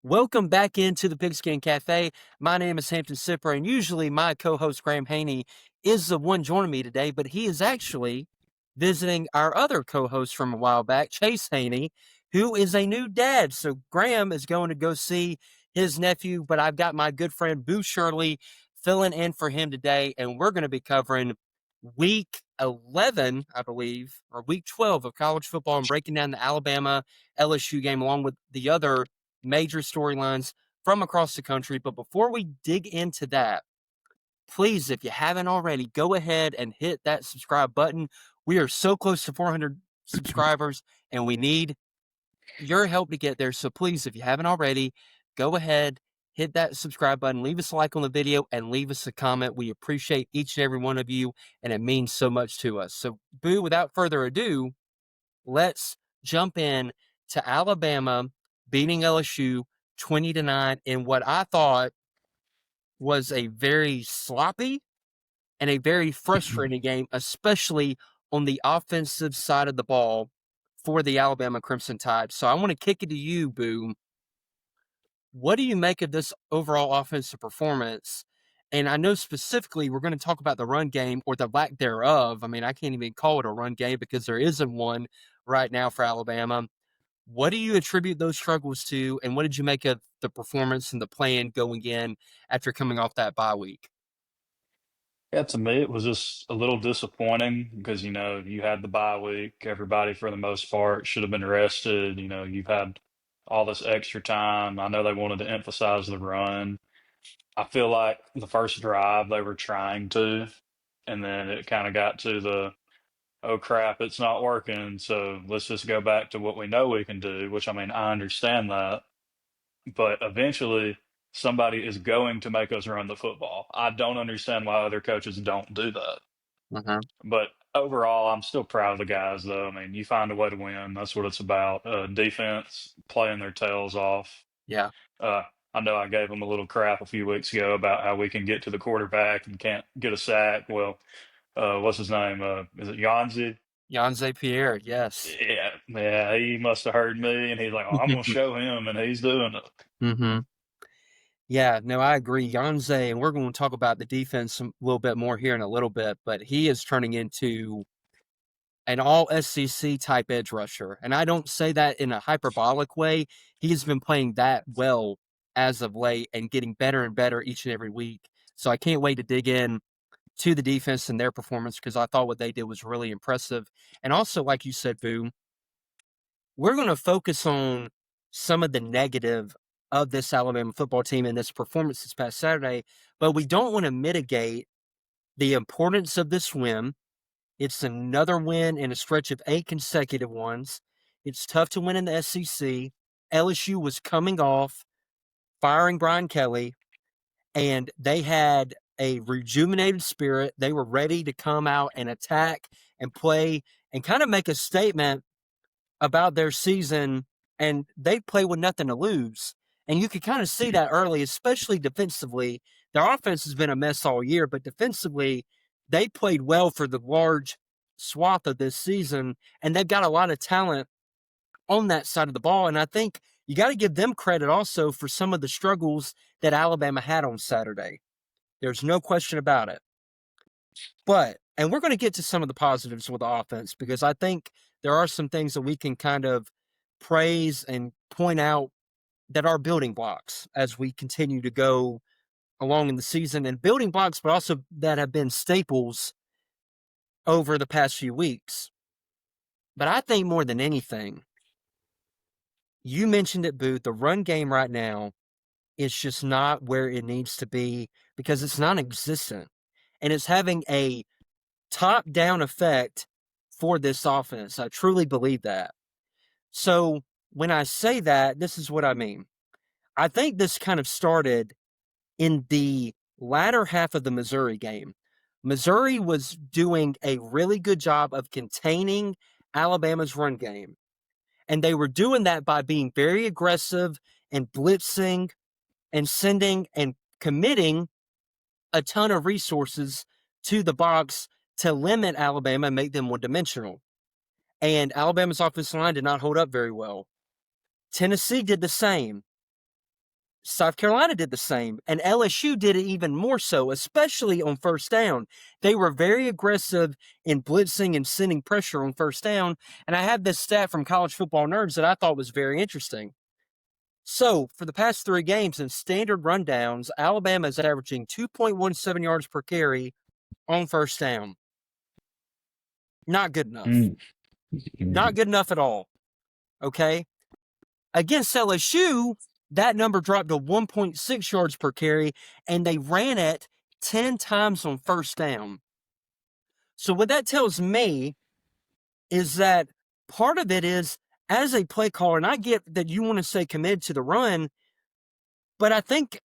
Welcome back into the Pigskin Cafe. My name is Hampton Sipper, and usually my co-host Graham Haney is the one joining me today, but he is actually visiting our other co-host from a while back, Chase Haney, who is a new dad. So Graham is going to go see his nephew, but I've got my good friend Boo Shirley filling in for him today, and we're going to be covering week 11, I believe, or week 12 of college football and breaking down the Alabama LSU game along with the other major storylines from across the country. But before we dig into that, please, if you haven't already, go ahead and hit that subscribe button. We are so close to 400 subscribers, and we need your help to get there. So please, if you haven't already, go ahead, hit that subscribe button, leave us a like on the video, and leave us a comment. We appreciate each and every one of you, and it means so much to us. So, Boo, without further ado, let's jump in to Alabama beating LSU 20-9 in what I thought was a very sloppy and a very frustrating game, especially on the offensive side of the ball for the Alabama Crimson Tide. So I want to kick it to you, Boo. What do you make of this overall offensive performance? And I know specifically we're going to talk about the run game or the lack thereof. I mean, I can't even call it a run game because there isn't one right now for Alabama. What do you attribute those struggles to, and what did you make of the performance and the plan going in after coming off that bye week? Yeah, to me, it was just a little disappointing because, you had the bye week. Everybody, for the most part, should have been rested. You've had all this extra time. I know they wanted to emphasize the run. I feel like the first drive they were trying to, and then it kind of got to oh crap, it's not working. So let's just go back to what we know we can do, which I mean, I understand that. But eventually, somebody is going to make us run the football. I don't understand why other coaches don't do that. Uh-huh. But overall, I'm still proud of the guys, though. I mean, you find a way to win. That's what it's about. Defense playing their tails off. Yeah. Uh, I know I gave them a little crap a few weeks ago about how we can get to the quarterback and can't get a sack. Well, what's his name? Is it Yanzi? Yanze Pierre, yes. Yeah, yeah. He must have heard me, and he's like, "Oh, I'm gonna show him," and he's doing it. Mm-hmm. Yeah, no, I agree. Yanze, and we're going to talk about the defense a little bit more here in a little bit, but he is turning into an all SEC type edge rusher. And I don't say that in a hyperbolic way. He's been playing that well as of late and getting better and better each and every week. So I can't wait to dig in to the defense and their performance because I thought what they did was really impressive. And also, like you said, Boo, we're going to focus on some of the negative of this Alabama football team and this performance this past Saturday, but we don't want to mitigate the importance of this win. It's another win in a stretch of 8 consecutive ones. It's tough to win in the SEC. LSU was coming off firing Brian Kelly, and they had a rejuvenated spirit. They were ready to come out and attack and play and kind of make a statement about their season, and they play with nothing to lose. And you could kind of see that early, especially defensively. Their offense has been a mess all year, but defensively, they played well for the large swath of this season, and they've got a lot of talent on that side of the ball. And I think you got to give them credit also for some of the struggles that Alabama had on Saturday. There's no question about it. But, and we're going to get to some of the positives with the offense because I think there are some things that we can kind of praise and point out that are building blocks as we continue to go along in the season, and building blocks, but also that have been staples over the past few weeks. But I think more than anything, you mentioned it, Booth, the run game right now is just not where it needs to be because it's non existent and it's having a top down effect for this offense. I truly believe that. So when I say that, this is what I mean. I think this kind of started in the latter half of the Missouri game. Missouri was doing a really good job of containing Alabama's run game. And they were doing that by being very aggressive and blitzing and sending and committing a ton of resources to the box to limit Alabama and make them one dimensional. And Alabama's offensive line did not hold up very well. Tennessee did the same. South Carolina did the same, and LSU did it even more so, especially on first down. They were very aggressive in blitzing and sending pressure on first down. And I had this stat from College Football Nerds that I thought was very interesting. So, for the past 3 games in standard rundowns, Alabama is averaging 2.17 yards per carry on first down. Not good enough. Not good enough at all. Okay? Against LSU, that number dropped to 1.6 yards per carry, and they ran it 10 times on first down. So what that tells me is that part of it is, as a play caller, and I get that you want to say committed to the run, but I think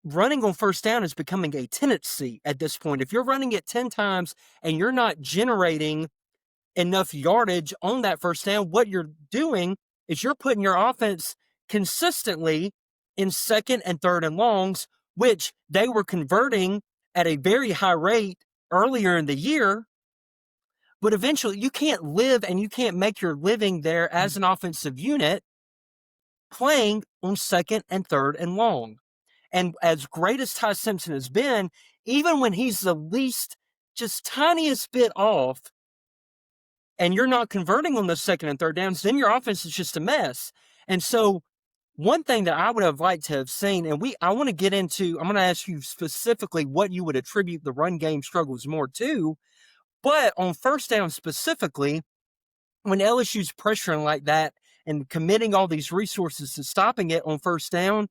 running on first down is becoming a tendency at this point. If you're running it 10 times and you're not generating enough yardage on that first down, what you're doing is you're putting your offense consistently in second and third and longs, which they were converting at a very high rate earlier in the year. But eventually you can't live and you can't make your living there as an offensive unit playing on second and third and long. And as great as Ty Simpson has been, even when he's the least, just tiniest bit off, and you're not converting on those second and third downs, then your offense is just a mess. And so one thing that I would have liked to have seen, and I want to get into, I'm going to ask you specifically what you would attribute the run game struggles more to, but on first down specifically, when LSU's pressuring like that and committing all these resources to stopping it on first down,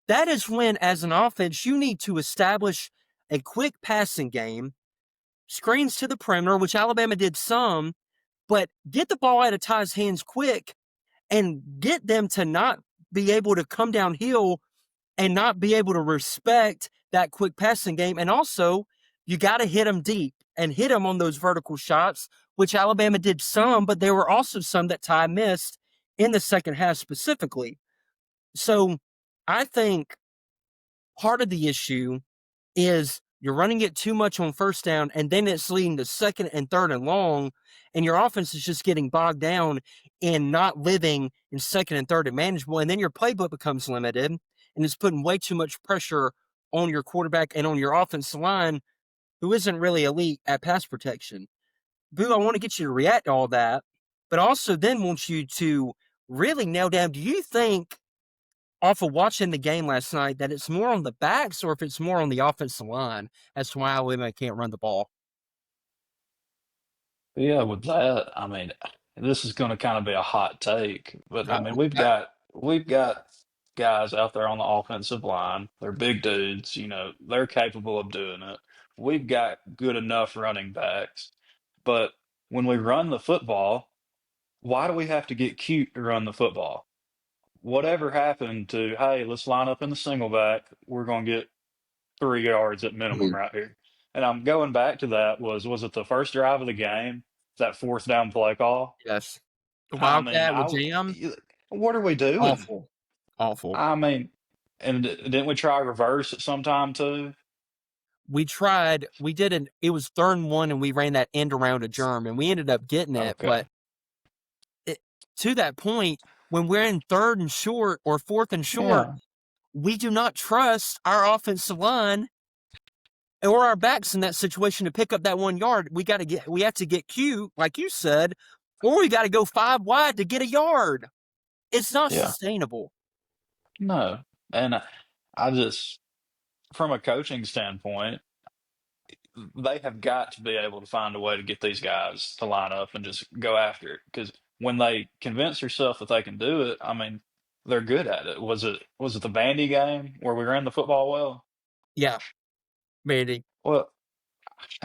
that is when, as an offense, you need to establish a quick passing game, screens to the perimeter, which Alabama did some, but get the ball out of Ty's hands quick and get them to not be able to come downhill and not be able to respect that quick passing game. And also, you got to hit them deep and hit them on those vertical shots, which Alabama did some, but there were also some that Ty missed in the second half specifically. So I think part of the issue is you're running it too much on first down, and then it's leading to second and third and long, and your offense is just getting bogged down in not living in second and third and manageable, and then your playbook becomes limited, and it's putting way too much pressure on your quarterback and on your offensive line, who isn't really elite at pass protection. Boo, I want to get you to react to all that, but also then want you to really nail down, do you think, off of watching the game last night, that it's more on the backs or if it's more on the offensive line as to why Alabama can't run the ball? Yeah, with that, I mean, this is going to kind of be a hot take, but I mean, we've got guys out there on the offensive line. They're big dudes, they're capable of doing it. We've got good enough running backs, but when we run the football, why do we have to get cute to run the football? Whatever happened to, hey, let's line up in the single back, we're going to get 3 yards at minimum Mhm. right here. And I'm going back to that was it the first drive of the game, that fourth down play call? Yes. The I mean, Wildcat with Jam, what are we doing? awful. Awful. I mean, and didn't we try reverse at some time too? We tried, it was third and one, and we ran that end around a germ, and we ended up getting it. Okay. But to that point, when we're in third and short or fourth and short, Yeah. we do not trust our offensive line or our backs in that situation to pick up that 1 yard. We have to get cute, like you said, or we got to go 5 wide to get a yard. It's not Yeah. sustainable. No. And I just, from a coaching standpoint, they have got to be able to find a way to get these guys to line up and just go after it. Because when they convince themselves that they can do it, I mean, they're good at it. Was it the Vandy game where we ran the football well? Yeah, Mandy. Well,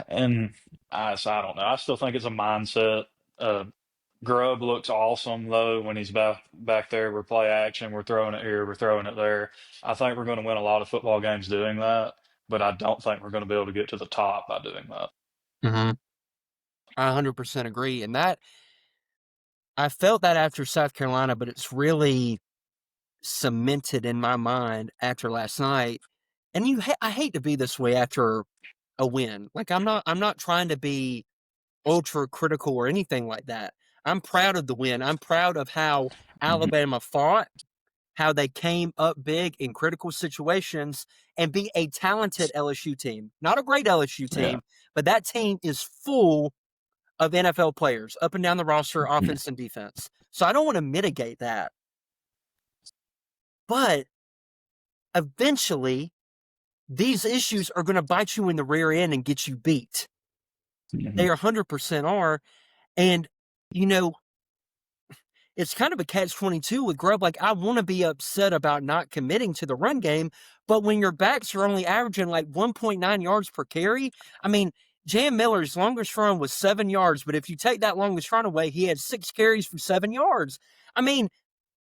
and so I don't know. I still think it's a mindset. Grubb looks awesome though when he's back there. We're play action. We're throwing it here. We're throwing it there. I think we're going to win a lot of football games doing that, but I don't think we're going to be able to get to the top by doing that. Mm-hmm. I 100% agree. And that, I felt that after South Carolina, but it's really cemented in my mind after last night. And I hate to be this way after a win. Like I'm not trying to be ultra critical or anything like that. I'm proud of the win. I'm proud of how Hmm. Alabama fought. how they came up big in critical situations and beat a talented LSU team. Not a great LSU Yeah. team, but that team is full of NFL players up and down the roster, offense and defense. So I don't want to mitigate that. But eventually, these issues are going to bite you in the rear end and get you beat. They 100% are. And, you know, it's kind of a catch-22 with Grubb. Like, I want to be upset about not committing to the run game, but when your backs are only averaging like 1.9 yards per carry, I mean, Jan Miller's longest run was 7 yards, but if you take that longest run away, he had 6 carries for 7 yards. I mean,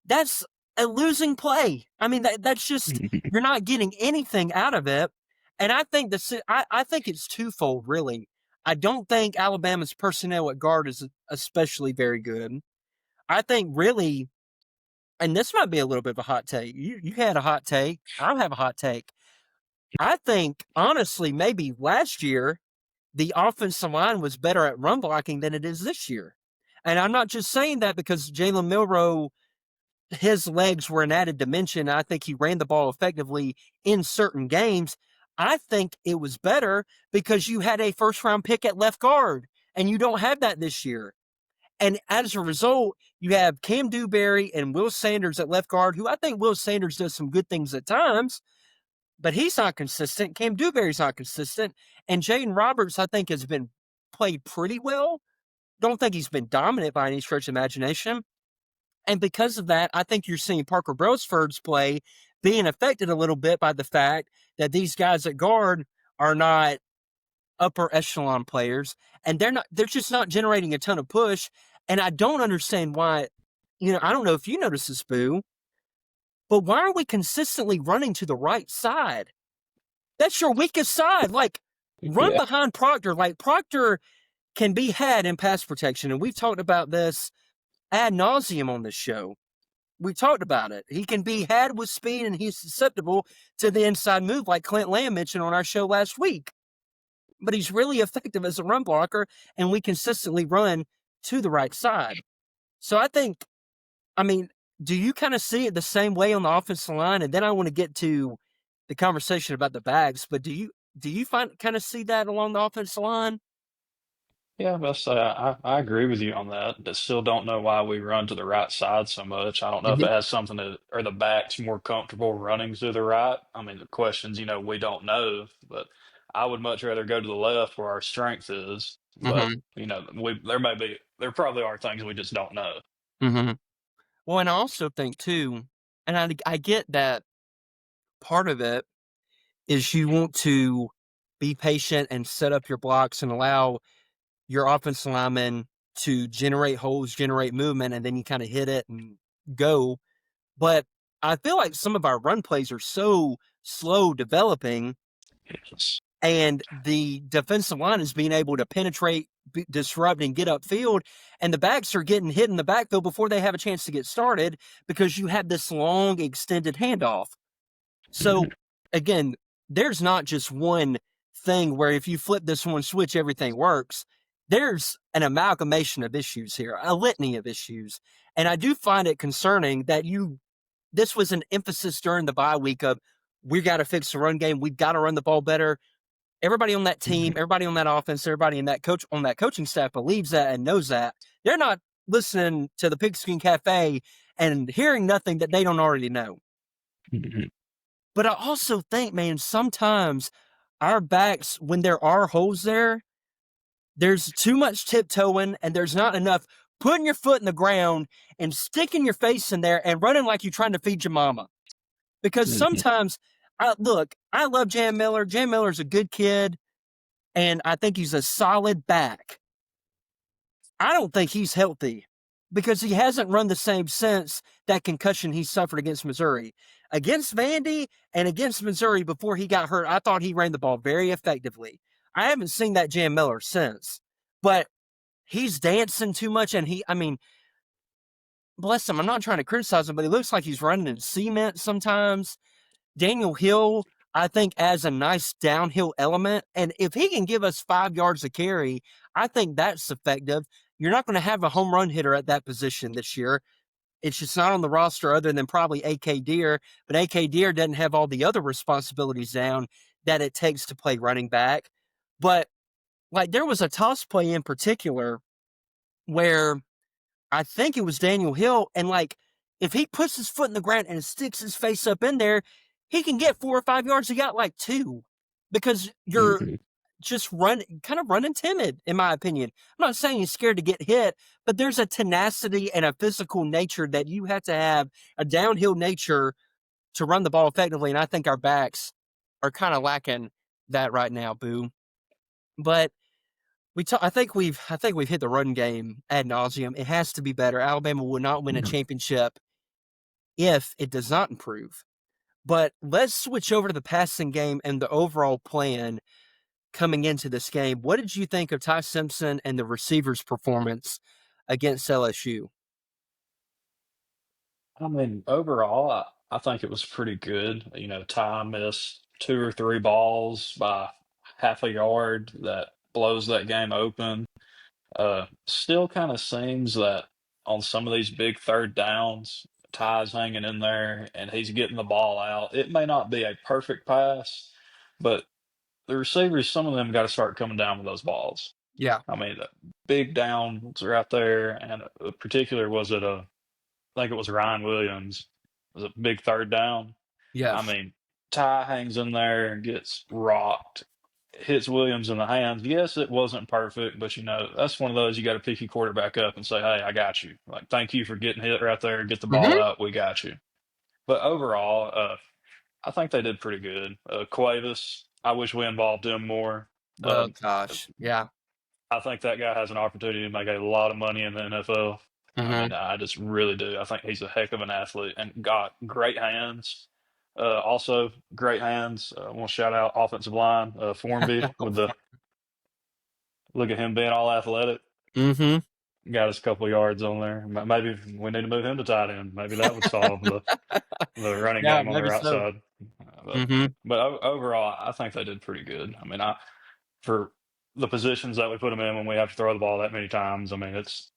that's a losing play. I mean, that's just, you're not getting anything out of it. And I think I think it's twofold, really. I don't think Alabama's personnel at guard is especially very good. I think really, and this might be a little bit of a hot take. You had a hot take. I'll have a hot take. I think, honestly, maybe last year, the offensive line was better at run blocking than it is this year. And I'm not just saying that because Jalen Milroe, his legs were an added dimension. I think he ran the ball effectively in certain games. I think it was better because you had a first-round pick at left guard, and you don't have that this year. And as a result, you have Cam Dewberry and Will Sanders at left guard, who I think Will Sanders does some good things at times, but he's not consistent. Cam Dewberry's not consistent. And Jaden Roberts, I think, has been played pretty well. Don't think he's been dominant by any stretch of imagination. And because of that, I think you're seeing Parker Brosford's play being affected a little bit by the fact that these guys at guard are not upper echelon players, and they're just not generating a ton of push. And I don't understand why, I don't know if you notice this, Boo, but why are we consistently running to the right side? That's your weakest side. Like, run Yeah. behind Proctor. Like, Proctor can be had in pass protection, and we've talked about this ad nauseum on this show. We talked about it. He can be had with speed, and he's susceptible to the inside move, like Clint Lamb mentioned on our show last week. But he's really effective as a run blocker, and we consistently run to the right side. So I think, do you kind of see it the same way on the offensive line? And then I want to get to the conversation about the bags, but do you kind of see that along the offensive line? Yeah, I agree with you on that. I still don't know why we run to the right side so much. I don't know if Mhm. it has something to, or the back's more comfortable running to the right. I mean, the questions, we don't know, but I would much rather go to the left where our strength is. But, Mhm. there probably are things we just don't know. Mhm. Well, and I also think too, and I get that part of it is you want to be patient and set up your blocks and allow your offensive linemen to generate holes, generate movement, and then you kind of hit it and go. But I feel like some of our run plays are so slow developing, Yes. and the defensive line is being able to penetrate, disrupt, and get upfield, and the backs are getting hit in the backfield before they have a chance to get started because you have this long, extended handoff. So, again, there's not just one thing where if you flip this one switch, everything works. There's an amalgamation of issues here, a litany of issues. And I do find it concerning that this was an emphasis during the bye week of, we got to fix the run game. We've got to run the ball better. Everybody on that team, everybody on that offense, everybody in that coaching staff believes that and knows that. They're not listening to the Pigskin Cafe and hearing nothing that they don't already know. But I also think, man, sometimes our backs, when there are holes there, there's too much tiptoeing and there's not enough putting your foot in the ground and sticking your face in there and running like you're trying to feed your mama. Because sometimes, I love Jan Miller. Jan Miller's a good kid, and I think he's a solid back. I don't think he's healthy because he hasn't run the same since that concussion he suffered against Missouri. Against Vandy and against Missouri before he got hurt, I thought he ran the ball very effectively. I haven't seen that Jan Miller since, but he's dancing too much, and bless him, I'm not trying to criticize him, but he looks like he's running in cement sometimes. Daniel Hill, I think, adds a nice downhill element, and if he can give us 5 yards a carry, I think that's effective. You're not going to have a home run hitter at that position this year. It's just not on the roster other than probably AK Deer, but AK Deer doesn't have all the other responsibilities down that it takes to play running back. But like there was a toss play in particular where I think it was Daniel Hill, and like if he puts his foot in the ground and sticks his face up in there, he can get 4 or 5 yards. He got like two because you're just kind of running timid, in my opinion. I'm not saying he's scared to get hit, but there's a tenacity and a physical nature that you have to have, a downhill nature to run the ball effectively. And I think our backs are kind of lacking that right now, Boo. But I think we've hit the run game ad nauseum. It has to be better. Alabama will not win a championship if it does not improve. But let's switch over to the passing game and the overall plan coming into this game. What did you think of Ty Simpson and the receivers' performance against LSU? I mean, overall, I think it was pretty good. You know, Ty missed two or three balls by half a yard that blows that game open. Still kind of seems that on some of these big third downs, Ty's hanging in there and he's getting the ball out. It may not be a perfect pass, but the receivers, some of them got to start coming down with those balls. Yeah. I mean, the big downs are out there, and particular was it I think it was Ryan Williams. It was a big third down. I Yes. mean, Ty hangs in there and gets rocked, hits Williams in the hands. Yes, it wasn't perfect, but you know, that's one of those you got to pick your quarterback up and say, "Hey, I got you." Like, thank you for getting hit right there. Get the ball Mm-hmm. out. We got you. But overall, I think they did pretty good. Cuevas, I wish we involved him more. Oh, Um, gosh. Yeah. I think that guy has an opportunity to make a lot of money in the NFL. I Mm-hmm. mean, I just really do. I think he's a heck of an athlete and got great hands. Also, great hands. I want to shout out offensive line, Formby, with the look at him being all athletic. Mm-hmm. Got us a couple yards on there. Maybe we need to move him to tight end. Maybe that would solve the running Yeah, game on the maybe right so. side. But Mm-hmm. overall, I think they did pretty good. I mean, for the positions that we put them in when we have to throw the ball that many times. I mean, it's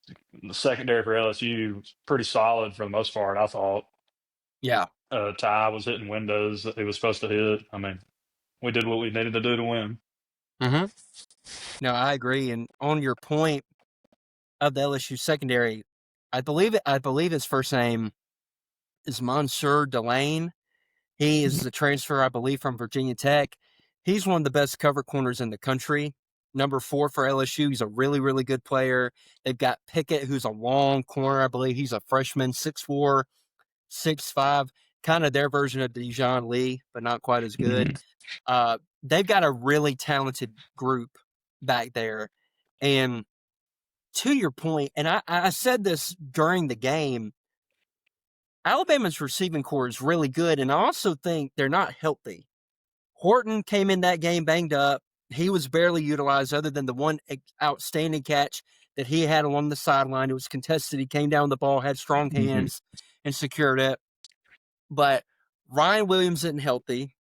the secondary for LSU is pretty solid for the most part. I thought Yeah. Ty was hitting windows that he was supposed to hit. I mean, we did what we needed to do to win. Mm-hmm. No, I agree. And on your point of the LSU secondary, I believe his first name is Monsieur Delane. He is the transfer, I believe, from Virginia Tech. He's one of the best cover corners in the country. Number 4 for LSU. He's a really, really good player. They've got Pickett, who's a long corner. I believe he's a freshman, 6'4", 6'5", kind of their version of Dijon Lee, but not quite as good. Mhm. They've got a really talented group back there. And to your point, and I said this during the game, Alabama's receiving core is really good, and I also think they're not healthy. Horton came in that game banged up. He was barely utilized other than the one outstanding catch that he had along the sideline. It was contested. He came down the ball, had strong Mhm. hands, and secured it. But Ryan Williams isn't healthy.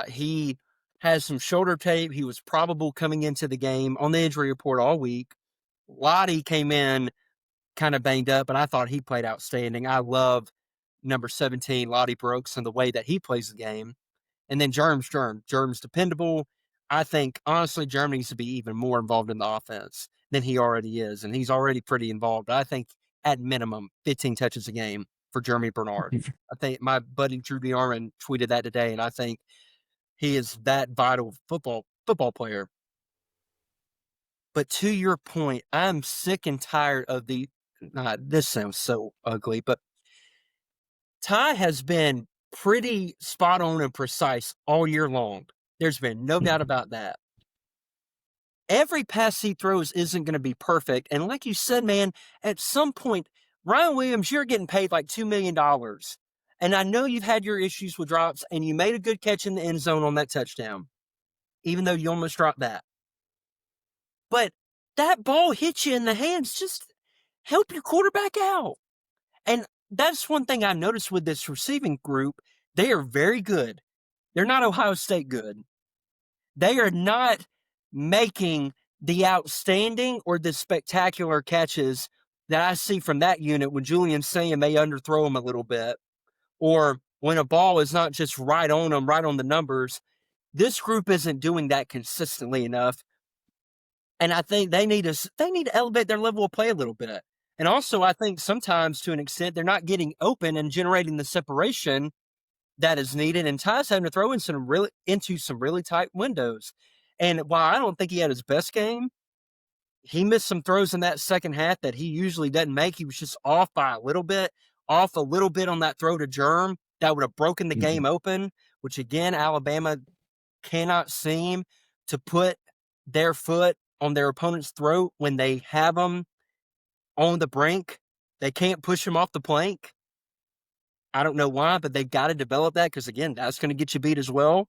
He has some shoulder tape. He was probable coming into the game on the injury report all week. Lottie came in kind of banged up, but I thought he played outstanding. I love number 17, Lottie Brooks, and the way that he plays the game. And then Germ's dependable. I think, honestly, Germ needs to be even more involved in the offense than he already is. And he's already pretty involved. I think, at minimum, 15 touches a game for Jeremy Bernard. I think my buddy Drew DeArmond tweeted that today, and I think he is that vital football player. But to your point, I'm sick and tired of this sounds so ugly, but Ty has been pretty spot on and precise all year long. There's been no doubt about that. Every pass he throws isn't going to be perfect. And like you said, man, at some point, Ryan Williams, you're getting paid like $2 million. And I know you've had your issues with drops, and you made a good catch in the end zone on that touchdown, even though you almost dropped that. But that ball hits you in the hands. Just help your quarterback out. And that's one thing I noticed with this receiving group. They are very good. They're not Ohio State good. They are not making the outstanding or the spectacular catches that I see from that unit when Julian Sam may underthrow him a little bit, or when a ball is not just right on them, right on the numbers. This group isn't doing that consistently enough, and I think they need to elevate their level of play a little bit. And also, I think sometimes, to an extent, they're not getting open and generating the separation that is needed. And Ty's having to throw into some really tight windows. And while I don't think he had his best game, he missed some throws in that second half that he usually doesn't make. He was just off a little bit on that throw to Germ that would have broken the Mhm. game open, which again, Alabama cannot seem to put their foot on their opponent's throat when they have them on the brink. They can't push them off the plank. I don't know why, but they've got to develop that because, again, that's going to get you beat as well.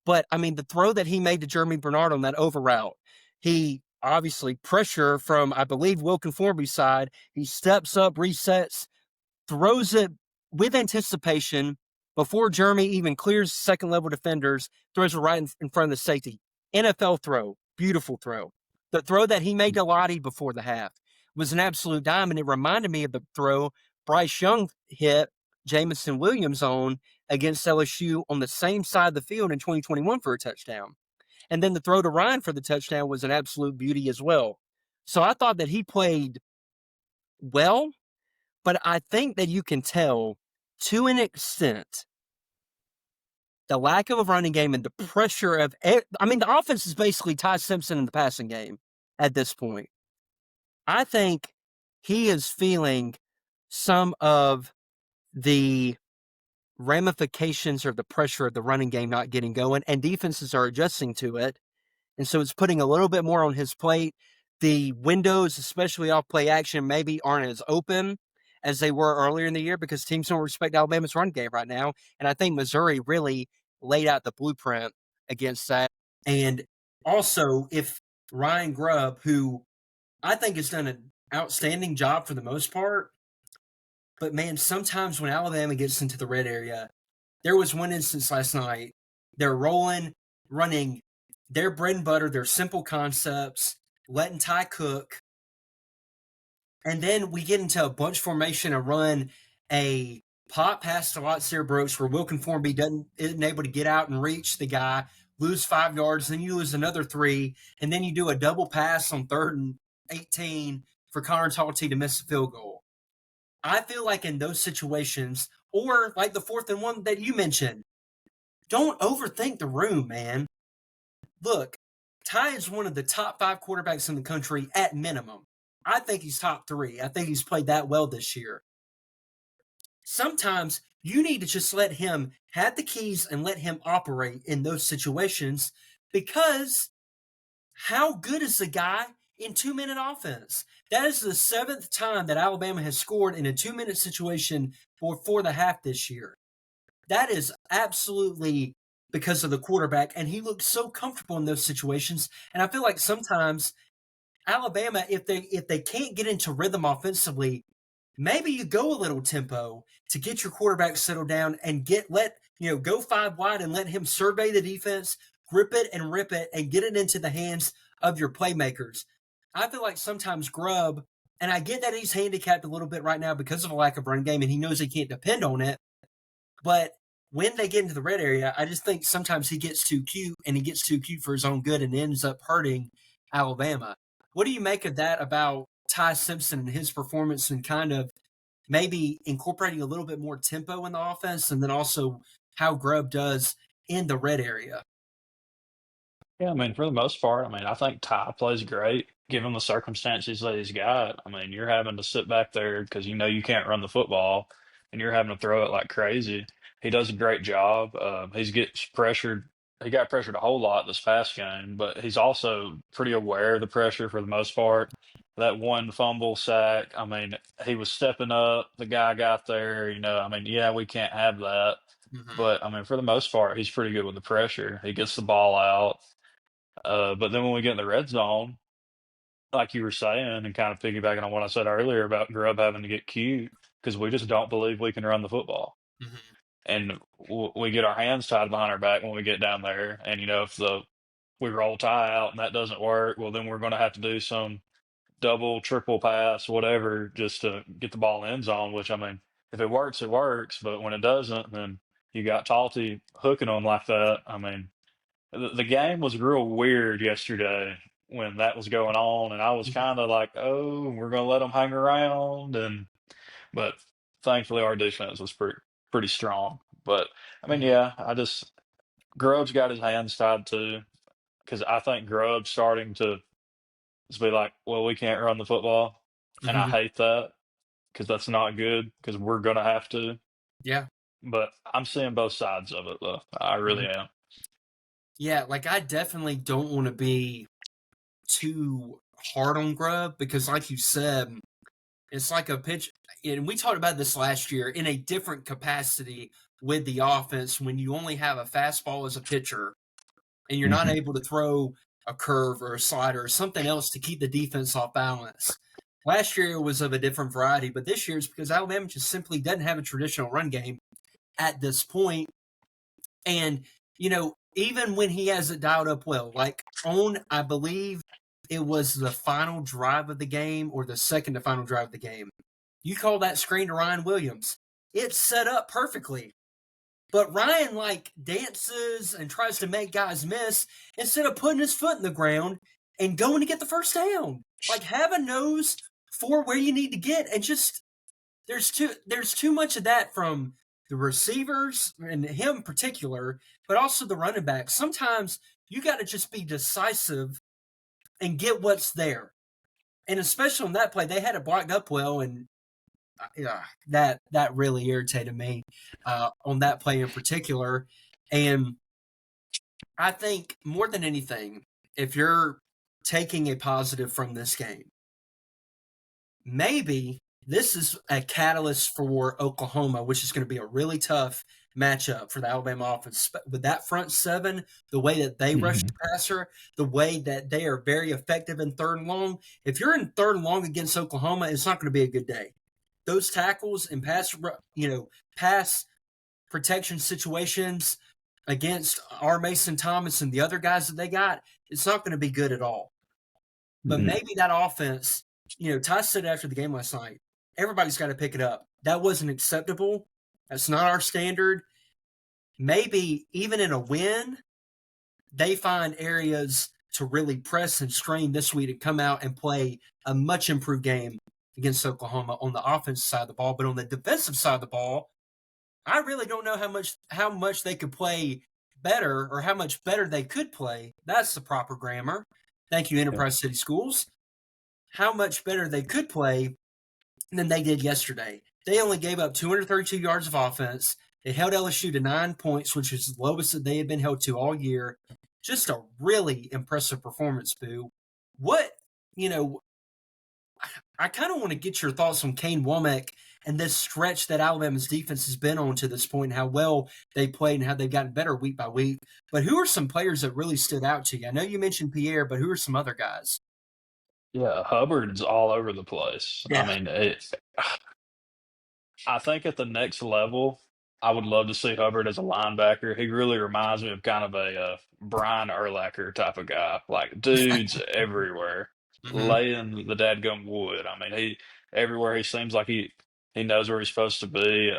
But, I mean, the throw that he made to Jeremy Bernard on that over route, he obviously pressure from, I believe, Will Conformity's side. He steps up, resets, throws it with anticipation before Jeremy even clears second level defenders, throws it right in front of the safety. NFL throw, beautiful throw. The throw that he made to Lottie before the half was an absolute dime, and it reminded me of the throw Bryce Young hit Jamison Williams on against LSU on the same side of the field in 2021 for a touchdown. And then the throw to Ryan for the touchdown was an absolute beauty as well. So I thought that he played well, but I think that you can tell to an extent the lack of a running game and the pressure of, I mean, the offense is basically Ty Simpson in the passing game at this point. I think he is feeling some of the ramifications or the pressure of the running game not getting going, and defenses are adjusting to it. And so it's putting a little bit more on his plate. The windows, especially off play action, maybe aren't as open as they were earlier in the year because teams don't respect Alabama's run game right now. And I think Missouri really laid out the blueprint against that. And also, if Ryan Grubb, who I think has done an outstanding job for the most part, but man, sometimes when Alabama gets into the red area, there was one instance last night. They're running their bread and butter, their simple concepts, letting Ty cook. And then we get into a bunch formation and run a pop pass to Lotsier Brooks where Will Conformity isn't able to get out and reach the guy, lose 5 yards, then you lose another 3, and then you do a double pass on 3rd and 18 for Connor Talty to miss a field goal. I feel like in those situations, or like the 4th and 1 that you mentioned, don't overthink the room, man. Look, Ty is one of the top 5 quarterbacks in the country at minimum. I think he's top 3. I think he's played that well this year. Sometimes you need to just let him have the keys and let him operate in those situations because how good is the guy in 2-minute offense? That is the 7th time that Alabama has scored in a 2-minute situation before the half this year. That is absolutely because of the quarterback, and he looks so comfortable in those situations. And I feel like sometimes Alabama, if they can't get into rhythm offensively, maybe you go a little tempo to get your quarterback settled down and go 5 wide and let him survey the defense, grip it and rip it, and get it into the hands of your playmakers. I feel like sometimes Grubb, and I get that he's handicapped a little bit right now because of a lack of run game, and he knows he can't depend on it. But when they get into the red area, I just think sometimes he gets too cute, and he gets too cute for his own good and ends up hurting Alabama. What do you make of that about Ty Simpson and his performance and kind of maybe incorporating a little bit more tempo in the offense and then also how Grubb does in the red area? Yeah, I mean, for the most part, I mean, I think Ty plays great given the circumstances that he's got. I mean, you're having to sit back there because you know you can't run the football and you're having to throw it like crazy. He does a great job. He gets pressured. He got pressured a whole lot this past game, but he's also pretty aware of the pressure for the most part. That one fumble sack, I mean, he was stepping up. The guy got there, I mean, yeah, we can't have that. Mm-hmm. But I mean, for the most part, he's pretty good with the pressure. He gets the ball out. But then when we get in the red zone, like you were saying, and kind of piggybacking on what I said earlier about Grubb having to get cute, because we just don't believe we can run the football. Mm-hmm. And we get our hands tied behind our back when we get down there. And, if we roll Ty out and that doesn't work, well, then we're going to have to do some double, triple pass, whatever, just to get the ball in zone. Which I mean, if it works, it works. But when it doesn't, then you got Talty hooking them like that. I mean, the game was real weird yesterday when that was going on, and I was kind of like, "Oh, we're gonna let them hang around," and but thankfully our defense was pretty strong. But I mean, Mhm. yeah, I just Grubb's got his hands tied too because I think Grubb's starting to just be like, "Well, we can't run the football," and I Mhm. hate that because that's not good because we're gonna have to. Yeah. But I'm seeing both sides of it though. I really Mhm. am. Yeah, like I definitely don't want to be too hard on Grub because, like you said, it's like a pitch. And we talked about this last year in a different capacity with the offense when you only have a fastball as a pitcher and you're not Hmm. able to throw a curve or a slider or something else to keep the defense off balance. Last year it was of a different variety, but this year it's because Alabama just simply doesn't have a traditional run game at this point. And, even when he has it dialed up well, like on, I believe it was the final drive of the game or the second to final drive of the game, you call that screen to Ryan Williams. It's set up perfectly. But Ryan like dances and tries to make guys miss instead of putting his foot in the ground and going to get the first down. Like have a nose for where you need to get and just there's too much of that from the receivers and him in particular, but also the running backs. Sometimes you got to just be decisive and get what's there. And especially on that play, they had it blocked up well, and that really irritated me on that play in particular. And I think more than anything, if you're taking a positive from this game, maybe this is a catalyst for Oklahoma, which is going to be a really tough matchup for the Alabama offense. With that front seven, the way that they rush Hmm. the passer, the way that they are very effective in third and long. If you're in third and long against Oklahoma, it's not going to be a good day. Those tackles and pass protection situations against R. Mason Thomas and the other guys that they got, it's not going to be good at all. But Hmm. maybe that offense, Ty said after the game last night, everybody's got to pick it up. That wasn't acceptable. That's not our standard. Maybe even in a win, they find areas to really press and strain this week and come out and play a much improved game against Oklahoma on the offensive side of the ball. But on the defensive side of the ball, I really don't know how much they could play better or how much better they could play. That's the proper grammar. Thank you, Yeah. Enterprise City Schools. How much better they could play than they did yesterday. They only gave up 232 yards of offense. They held LSU to 9 points, which is the lowest that they had been held to all year. Just a really impressive performance, Boo. What, you know, I kind of want to get your thoughts on Kane Womack and this stretch that Alabama's defense has been on to this point, and how well they played and how they've gotten better week by week. But who are some players that really stood out to you? I know you mentioned Pierre, but who are some other guys? Yeah, Hubbard's all over the place. I Yeah. mean, I think at the next level, I would love to see Hubbard as a linebacker. He really reminds me of kind of a Brian Urlacher type of guy. Like, dude's everywhere, Mm-hmm. laying the dadgum wood. I mean, he everywhere he seems like he knows where he's supposed to be.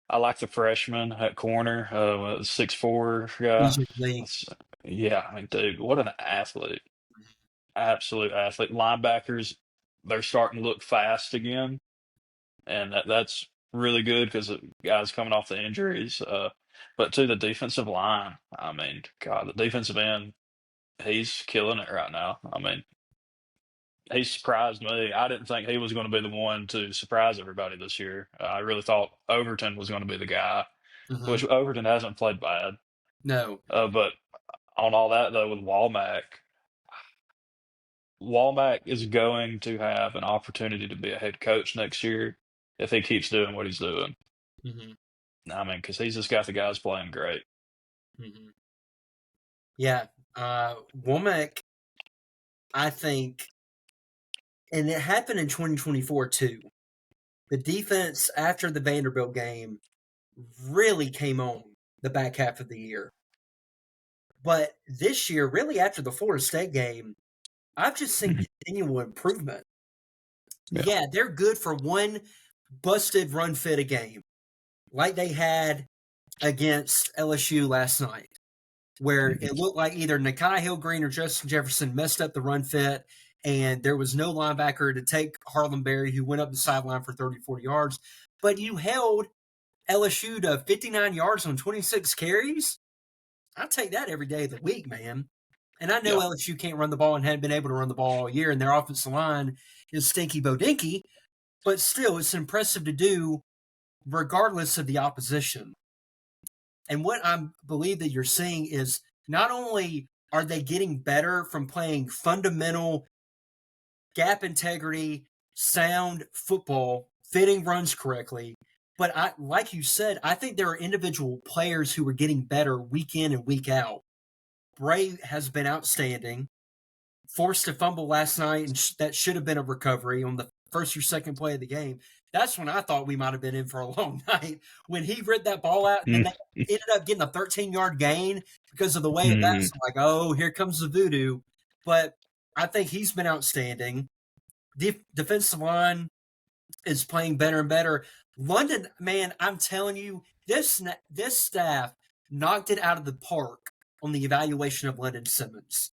I like the freshman at corner, 6'4" guy. Lee. That's, yeah, I mean, dude, what an athlete! Absolute athlete. Linebackers, they're starting to look fast again, and that's really good because the guys coming off the injuries. But to the defensive line, I mean, God, the defensive end, he's killing it right now. I mean, he surprised me. I didn't think he was going to be the one to surprise everybody this year. I really thought Overton was going to be the guy, Mm-hmm. which Overton hasn't played bad. No. But on all that though, with Walmack is going to have an opportunity to be a head coach next year if he keeps doing what he's doing. Mm-hmm. I mean, because he's just got the guys playing great. Mm-hmm. Yeah. Womack, I think, and it happened in 2024 too. The defense after the Vanderbilt game really came on the back half of the year. But this year, really after the Florida State game, I've just seen Mhm. continual improvement. Yeah. Yeah, they're good for one busted run fit a game, like they had against LSU last night, where Mhm. it looked like either Nakai Hillgreen or Justin Jefferson messed up the run fit, and there was no linebacker to take Harlem Berry, who went up the sideline for 30, 40 yards. But you held LSU to 59 yards on 26 carries. I take that every day of the week, man. And I know Yeah. LSU can't run the ball and hadn't been able to run the ball all year, and their offensive line is stinky bodinky, but still, it's impressive to do regardless of the opposition. And what I believe that you're seeing is not only are they getting better from playing fundamental gap integrity, sound football, fitting runs correctly, but like you said, I think there are individual players who are getting better week in and week out. Bray has been outstanding. Forced a fumble last night, and that should have been a recovery on the first or second play of the game. That's when I thought we might have been in for a long night. When he read that ball out, and then Mm. they ended up getting a 13-yard gain because of the way it Mhm. bounced. I'm like, oh, here comes the voodoo. But I think he's been outstanding. Defensive line is playing better and better. London, man, I'm telling you, this staff knocked it out of the park on the evaluation of London Simmons.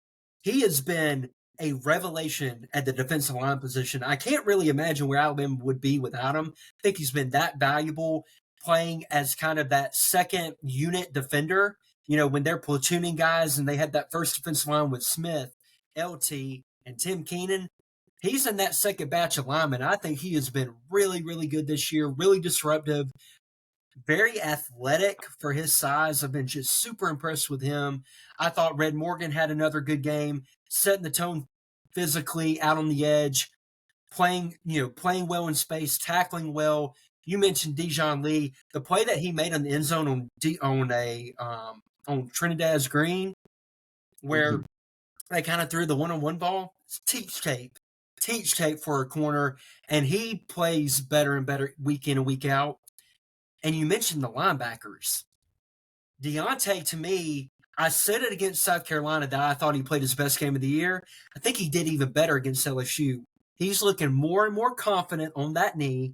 He has been a revelation at the defensive line position. I can't really imagine where Alabama would be without him. I think he's been that valuable playing as kind of that second unit defender. You know, when they're platooning guys and they had that first defensive line with Smith, LT, and Tim Keenan, he's in that second batch of linemen. I think he has been really, really good this year, really disruptive, very athletic for his size. I've been just super impressed with him. I thought Red Morgan had another good game, setting the tone physically out on the edge, playing well in space, tackling well. You mentioned Dijon Lee, the play that he made on the end zone on Trinidad's Green, where Mhm. they kind of threw the one-on-one ball. It's teach tape for a corner, and he plays better and better week in and week out. And you mentioned the linebackers. Deontay, to me, I said it against South Carolina that I thought he played his best game of the year. I think he did even better against LSU. He's looking more and more confident on that knee.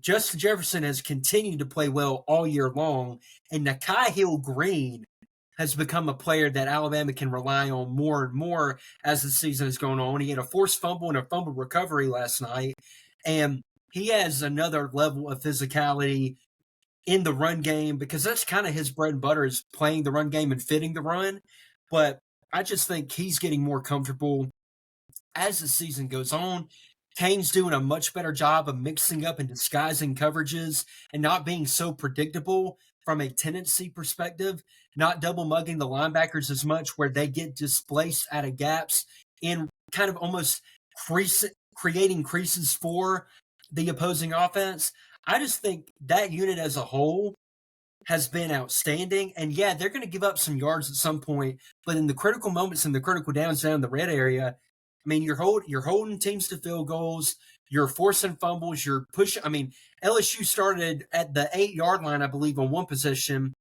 Justin Jefferson has continued to play well all year long, and Nakai Hill Green has become a player that Alabama can rely on more and more as the season is going on. He had a forced fumble and a fumble recovery last night, and he has another level of physicality in the run game because that's kind of his bread and butter is playing the run game and fitting the run. But I just think he's getting more comfortable as the season goes on. Kane's doing a much better job of mixing up and disguising coverages and not being so predictable from a tendency perspective, not double mugging the linebackers as much where they get displaced out of gaps in kind of almost creating creases for the opposing offense. I just think that unit as a whole has been outstanding. And yeah, they're going to give up some yards at some point, but in the critical moments and the critical downs down in the red area, I mean, you're holding teams to field goals, you're forcing fumbles, you're pushing. I mean, LSU started at the 8-yard line, I believe, on one possession,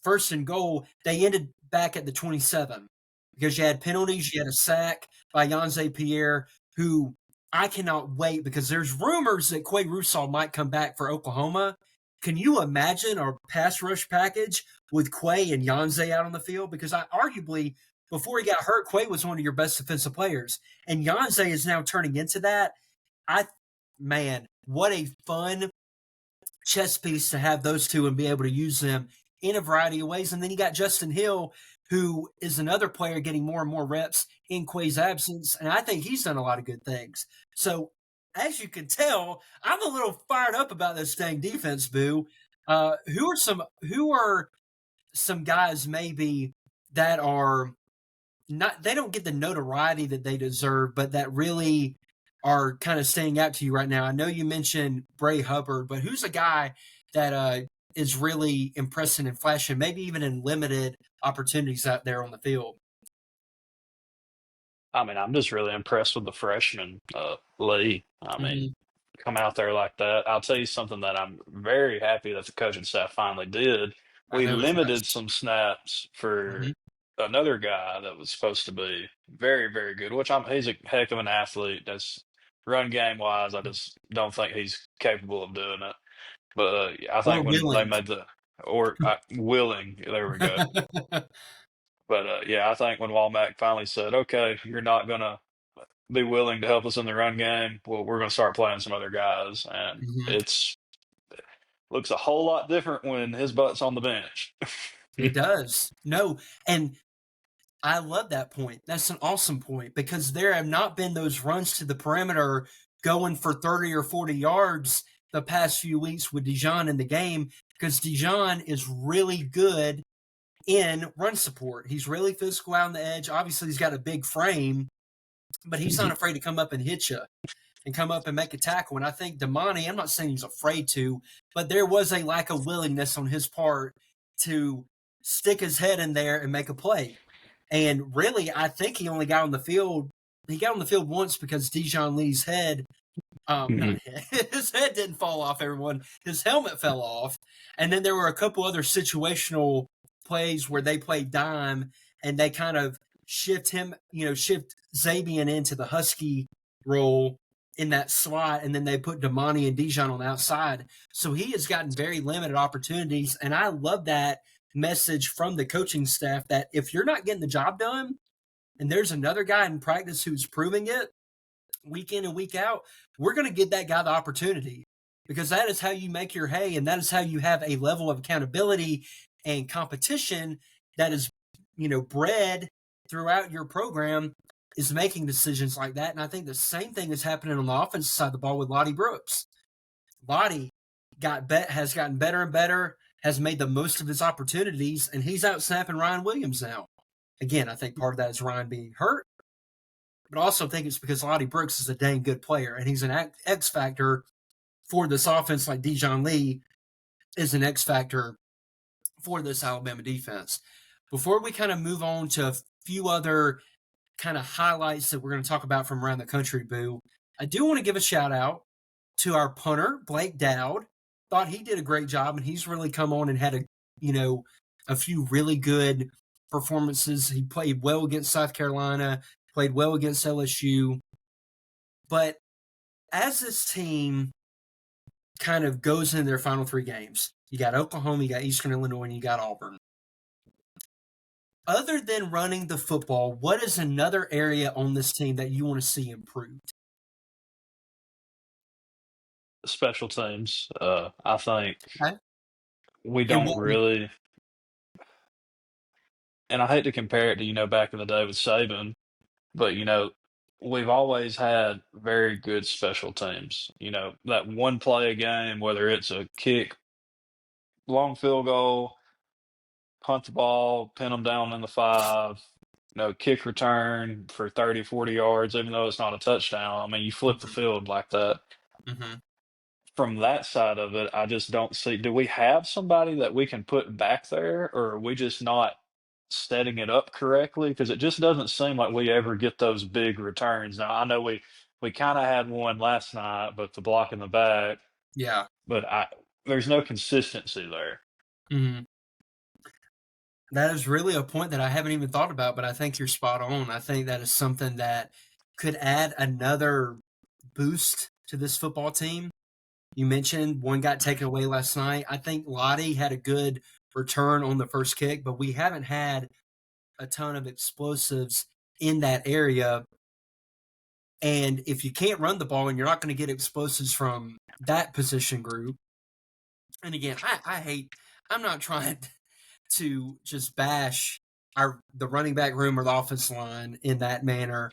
first and goal. They ended back at the 27 because you had penalties, you had a sack by Yanze Pierre, who I cannot wait because there's rumors that Quay Russaw might come back for Oklahoma. Can you imagine our pass rush package with Quay and Yanze out on the field? Because I arguably, before he got hurt, Quay was one of your best defensive players. And Yanze is now turning into that. I Man, what a fun chess piece to have those two and be able to use them in a variety of ways. And then you got Justin Hill, who is another player getting more and more reps in Quay's absence. And I think he's done a lot of good things. So, as you can tell, I'm a little fired up about this dang defense, Boo. Who are some guys maybe that are not they don't get the notoriety that they deserve, but that really are kind of standing out to you right now? I know you mentioned Bray Hubbard, but who's a guy that is really impressing and flashing, maybe even in limited opportunities out there on the field? I mean, I'm just really impressed with the freshman, Lee. I mean, Hmm. come out there like that. I'll tell you something that I'm very happy that the coaching staff finally did. I We know it's limited nice. some snaps for Hmm. another guy that was supposed to be very, very good, which he's a heck of an athlete. That's run game wise, I just don't think he's capable of doing it. But I or think when they willing. made willing, there we go. But yeah, I think when Walmack finally said, "Okay, you're not gonna be willing to help us in the run game, well, we're gonna start playing some other guys," and Mhm. it's looks a whole lot different when his butt's on the bench. It does. No, and I love that point. That's an awesome point because there have not been those runs to the perimeter going for 30 or 40 yards the past few weeks with Dijon in the game because Dijon is really good in run support. He's really physical out on the edge. Obviously, he's got a big frame, but he's not afraid to come up and hit you and come up and make a tackle. And I think Damani, I'm not saying he's afraid to, but there was a lack of willingness on his part to stick his head in there and make a play. And really, I think he only got on the field. He got on the field once because Dijon Lee's head, not head, his head didn't fall off. Everyone, his helmet fell off, and then there were a couple other situational plays where they played dime and they kind of shift Zabian into the Husky role in that slot, and then they put Damani and Dijon on the outside. So he has gotten very limited opportunities, and I love that message from the coaching staff that if you're not getting the job done and there's another guy in practice who's proving it week in and week out, we're going to give that guy the opportunity because that is how you make your hay and that is how you have a level of accountability and competition that is, bred throughout your program is making decisions like that. And I think the same thing is happening on the offensive side of the ball with Lottie Brooks. Lottie has gotten better and better, has made the most of his opportunities, and he's out snapping Ryan Williams now. Again, I think part of that is Ryan being hurt, but I also think it's because Lottie Brooks is a dang good player, and he's an X factor for this offense like Dijon Lee is an X factor for this Alabama defense. Before we kind of move on to a few other kind of highlights that we're going to talk about from around the country, Boo, I do want to give a shout out to our punter, Blake Dowd. Thought he did a great job, and he's really come on and had a few really good performances. He played well against South Carolina, played well against LSU. But as this team kind of goes into their final three games, you got Oklahoma, you got Eastern Illinois, and you got Auburn. Other than running the football, what is another area on this team that you want to see improved? Special teams. I think Okay. we And don't what? really, and I hate to compare it to, back in the day with Saban, but, we've always had very good special teams. That one play a game, whether it's a kick, long field goal, punt the ball, pin them down in the 5, kick return for 30, 40 yards, even though it's not a touchdown. I mean, you flip the field like that. Mm-hmm. From that side of it, I just don't see. Do we have somebody that we can put back there, or are we just not setting it up correctly? Because it just doesn't seem like we ever get those big returns. Now, I know we kind of had one last night, but the block in the back, Yeah. but there's no consistency there. Mm-hmm. That is really a point that I haven't even thought about, but I think you're spot on. I think that is something that could add another boost to this football team. You mentioned one got taken away last night. I think Lottie had a good return on the first kick, but we haven't had a ton of explosives in that area. And if you can't run the ball and you're not going to get explosives from that position group, and again, I'm not trying to just bash the running back room or the offense line in that manner.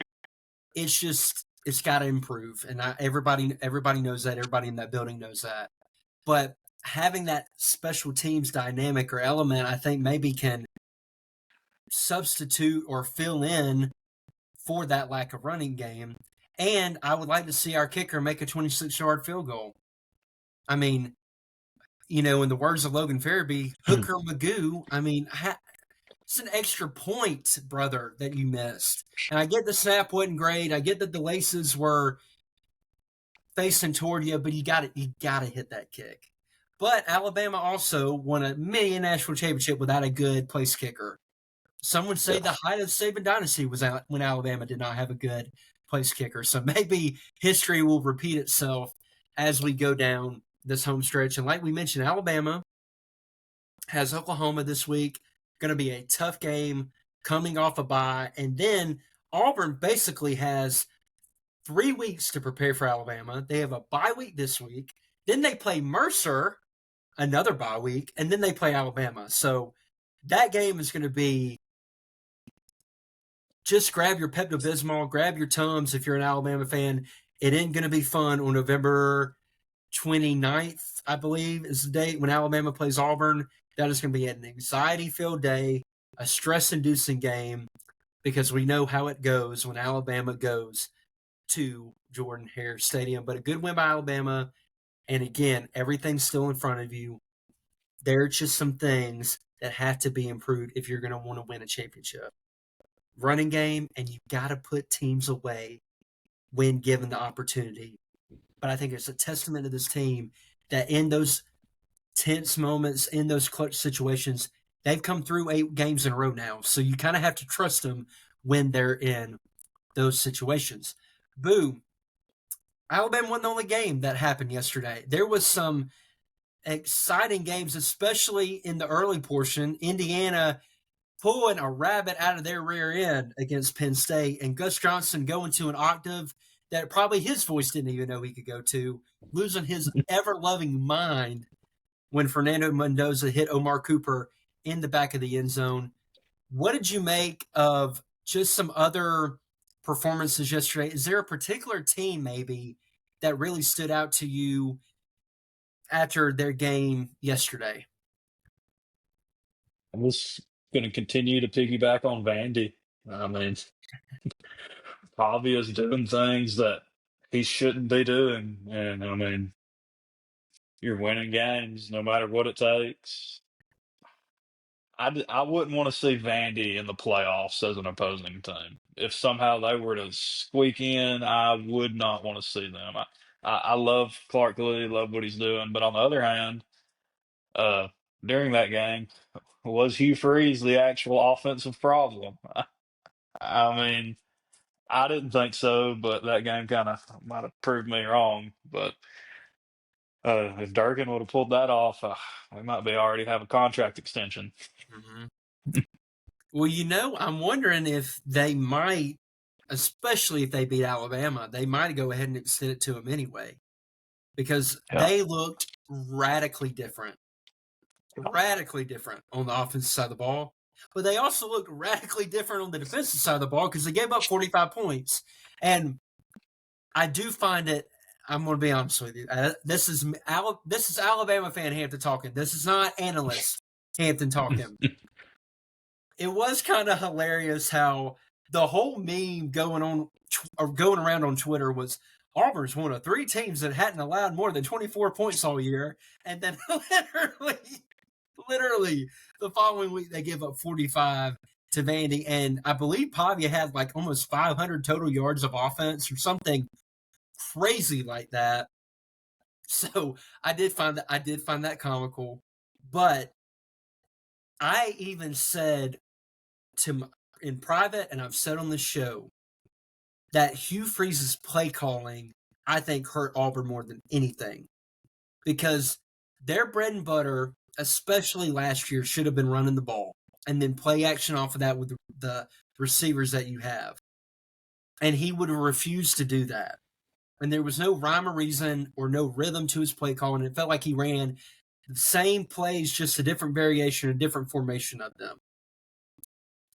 It's got to improve, and everybody knows that. Everybody in that building knows that. But having that special teams dynamic or element, I think maybe can substitute or fill in for that lack of running game. And I would like to see our kicker make a 26-yard field goal. I mean, in the words of Logan Farabee, Hooker Magoo, I mean, it's an extra point, brother, that you missed. And I get the snap wasn't great. I get that the laces were facing toward you, but you got to hit that kick. But Alabama also won a mini national championship without a good place kicker. Some would say Yeah. the height of the Saban dynasty was when Alabama did not have a good place kicker. So maybe history will repeat itself as we go down this home stretch. And like we mentioned, Alabama has Oklahoma this week. Going to be a tough game coming off a bye. And then Auburn basically has 3 weeks to prepare for Alabama. They have a bye week this week. Then they play Mercer, another bye week, and then they play Alabama. So that game is going to be just grab your Pepto Bismol, grab your Tums if you're an Alabama fan. It ain't going to be fun on November 29th, I believe, is the date when Alabama plays Auburn. That is going to be an anxiety-filled day, a stress-inducing game, because we know how it goes when Alabama goes to Jordan Hare Stadium. But a good win by Alabama, and again, everything's still in front of you. There are just some things that have to be improved if you're going to want to win a championship. Running game, and you got to put teams away when given the opportunity. But I think it's a testament to this team that in those tense moments, in those clutch situations, they've come through 8 games in a row now. So you kind of have to trust them when they're in those situations. Boo. Alabama won the only game that happened yesterday. There was some exciting games, especially in the early portion. Indiana pulling a rabbit out of their rear end against Penn State, and Gus Johnson going to an octave that probably his voice didn't even know he could go to, losing his ever-loving mind when Fernando Mendoza hit Omar Cooper in the back of the end zone. What did you make of just some other performances yesterday? Is there a particular team maybe that really stood out to you after their game yesterday? I was going to continue to piggyback on Vandy. I mean, Pavia is doing things that he shouldn't be doing. And I mean, you're winning games no matter what it takes. I wouldn't want to see Vandy in the playoffs as an opposing team. If somehow they were to squeak in, I would not want to see them. I love Clark Lee, love what he's doing. But on the other hand, uh, during that game, was Hugh Freeze the actual offensive problem? I mean, I didn't think so, but that game kind of might have proved me wrong. But if Durkin would have pulled that off, we might be already have a contract extension. Mm-hmm. Well, I'm wondering if they might, especially if they beat Alabama, they might go ahead and extend it to them anyway, because Yeah. they looked radically different on the offensive side of the ball. But they also looked radically different on the defensive side of the ball because they gave up 45 points. And I do find it, I'm going to be honest with you, this is Alabama fan Hampton talking. This is not analyst Hampton talking. It was kind of hilarious how the whole meme going around on Twitter was Auburn's one of 3 teams that hadn't allowed more than 24 points all year, and then literally the following week they give up 45 to Vandy, and I believe Pavia had like almost 500 total yards of offense or something crazy like that. So I did find that comical, but I even said in private, and I've said on the show, that Hugh Freeze's play calling, I think, hurt Auburn more than anything. Because their bread and butter, especially last year, should have been running the ball and then play action off of that with the receivers that you have. And he would have refused to do that. And there was no rhyme or reason or no rhythm to his play calling. It felt like he ran the same plays, just a different variation, a different formation of them.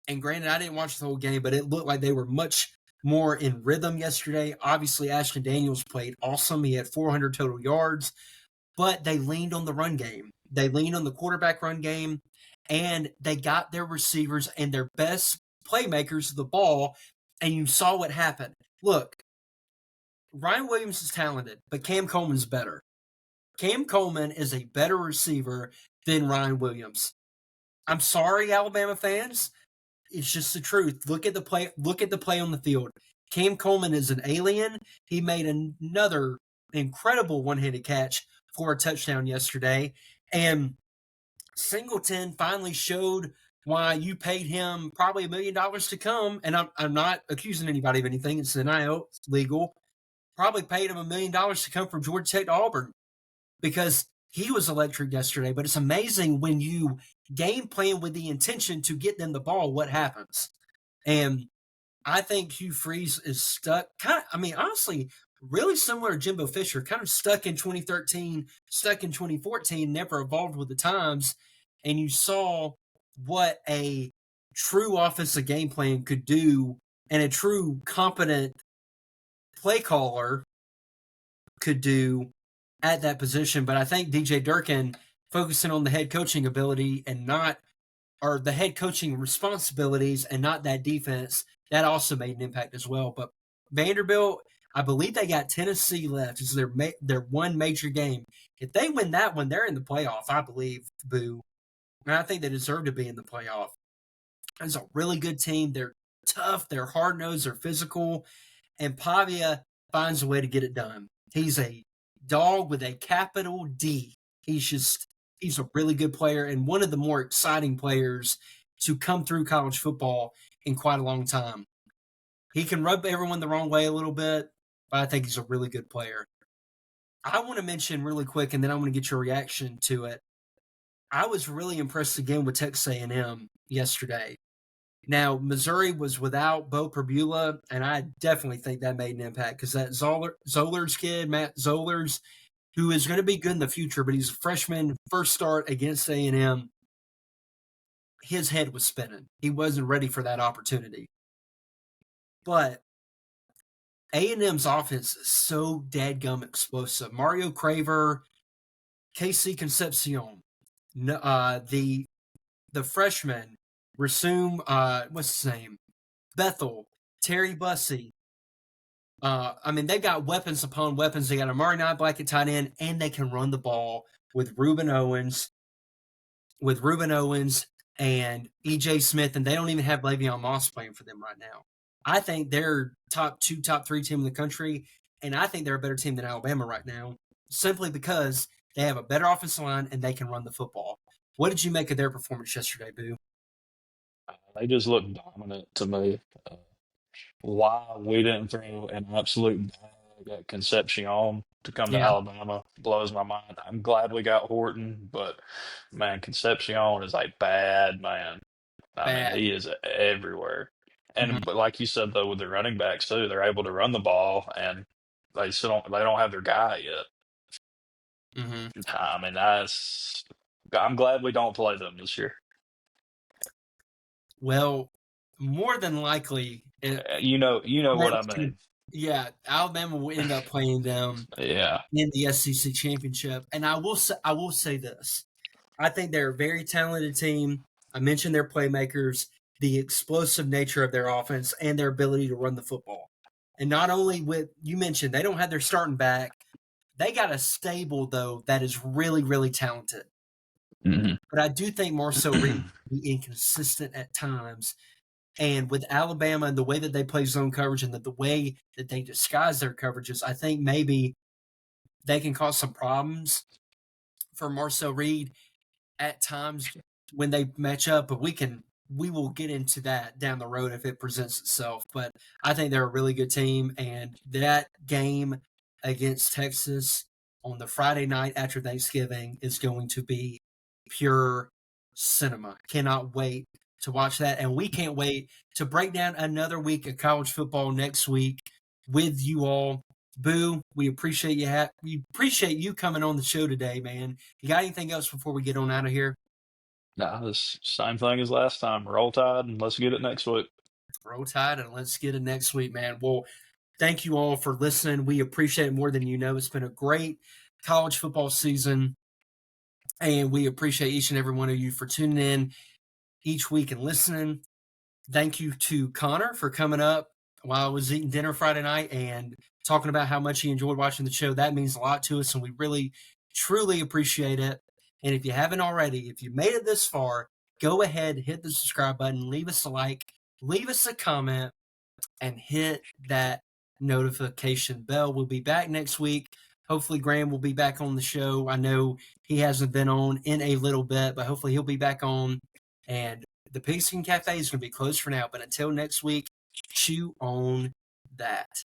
And granted, I didn't watch the whole game, but it looked like they were much more in rhythm yesterday. Obviously, Ashton Daniels played awesome. He had 400 total yards, but they leaned on the run game. They leaned on the quarterback run game, and they got their receivers and their best playmakers the ball, and you saw what happened. Look, Ryan Williams is talented, but Cam Coleman's better. Cam Coleman is a better receiver than Ryan Williams. I'm sorry, Alabama fans. It's just the truth. Look at the play on the field. Cam Coleman is an alien. He made another incredible one-handed catch for a touchdown yesterday. And Singleton finally showed why you paid him probably $1 million to come. And I'm not accusing anybody of anything. It's NIL, it's legal. Probably paid him $1 million to come from Georgia Tech to Auburn because he was electric yesterday. But it's amazing when you game plan with the intention to get them the ball, what happens. And I think Hugh Freeze is stuck. Honestly, really similar to Jimbo Fisher, kind of stuck in 2013, stuck in 2014, never evolved with the times. And you saw what a true offensive game plan could do and a true competent play caller could do at that position. But I think DJ Durkin focusing on the head coaching ability and not, or the head coaching responsibilities and not that defense, that also made an impact as well. But Vanderbilt, I believe they got Tennessee left. It's their one major game. If they win that one, they're in the playoff, I believe, Boo. And I think they deserve to be in the playoff. It's a really good team. They're tough. They're hard-nosed. They're physical. And Pavia finds a way to get it done. He's a dog with a capital D. He's a really good player and one of the more exciting players to come through college football in quite a long time. He can rub everyone the wrong way a little bit, but I think he's a really good player. I want to mention really quick, and then I want to get your reaction to it. I was really impressed again with Texas A&M yesterday. Now, Missouri was without Bo Perbula, and I definitely think that made an impact because that Zollers kid, Matt Zollers, who is going to be good in the future, but he's a freshman, first start against A&M, his head was spinning. He wasn't ready for that opportunity. But A&M's offense is so dadgum explosive. Mario Craver, KC Concepcion, the freshman, Rasum, what's his name? Bethel, Terry Bussey. They've got weapons upon weapons. They got Amari Black at tight end, and they can run the ball with Reuben Owens and EJ Smith, and they don't even have Le'Veon Moss playing for them right now. I think they're top 2, top 3 team in the country, and I think they're a better team than Alabama right now, simply because they have a better offensive line and they can run the football. What did you make of their performance yesterday, Boo? They just look dominant to me. Why we didn't throw an absolute bag at Concepcion to come to Yeah, Alabama blows my mind. I'm glad we got Horton, but man, Concepcion is a bad man. I mean, bad. he is everywhere. Mm-hmm. But like you said though, with the running backs too, they're able to run the ball, and they don't have their guy yet. Mm-hmm. I mean, I'm glad we don't play them this year. Well, more than likely, You know what I mean. Alabama will end up playing them Yeah. in the SEC championship. And I will say this: I think they're a very talented team. I mentioned their playmakers, the explosive nature of their offense, and their ability to run the football. And not only you mentioned they don't have their starting back, they got a stable though that is really, really talented. Hmm. But I do think Marcel Reed can be inconsistent at times. And with Alabama and the way that they play zone coverage and the way that they disguise their coverages, I think maybe they can cause some problems for Marcel Reed at times when they match up. But we will get into that down the road if it presents itself. But I think they're a really good team, and that game against Texas on the Friday night after Thanksgiving is going to be pure cinema. Cannot wait to watch that, and we can't wait to break down another week of college football next week with you all. Boo, we appreciate you. We appreciate you coming on the show today, man. You got anything else before we get on out of here? Nah, this same thing as last time. Roll Tide, and let's get it next week. Roll Tide, and let's get it next week, man. Well, thank you all for listening. We appreciate it more than you know. It's been a great college football season, and we appreciate each and every one of you for tuning in each week and listening. Thank you to Connor for coming up while I was eating dinner Friday night and talking about how much he enjoyed watching the show. That means a lot to us, and we really, truly appreciate it. And if you haven't already, if you made it this far, go ahead, hit the subscribe button, leave us a like, leave us a comment, and hit that notification bell. We'll be back next week. Hopefully, Graham will be back on the show. I know he hasn't been on in a little bit, but hopefully he'll be back on. And The Pigskin Cafe is going to be closed for now, but until next week, chew on that.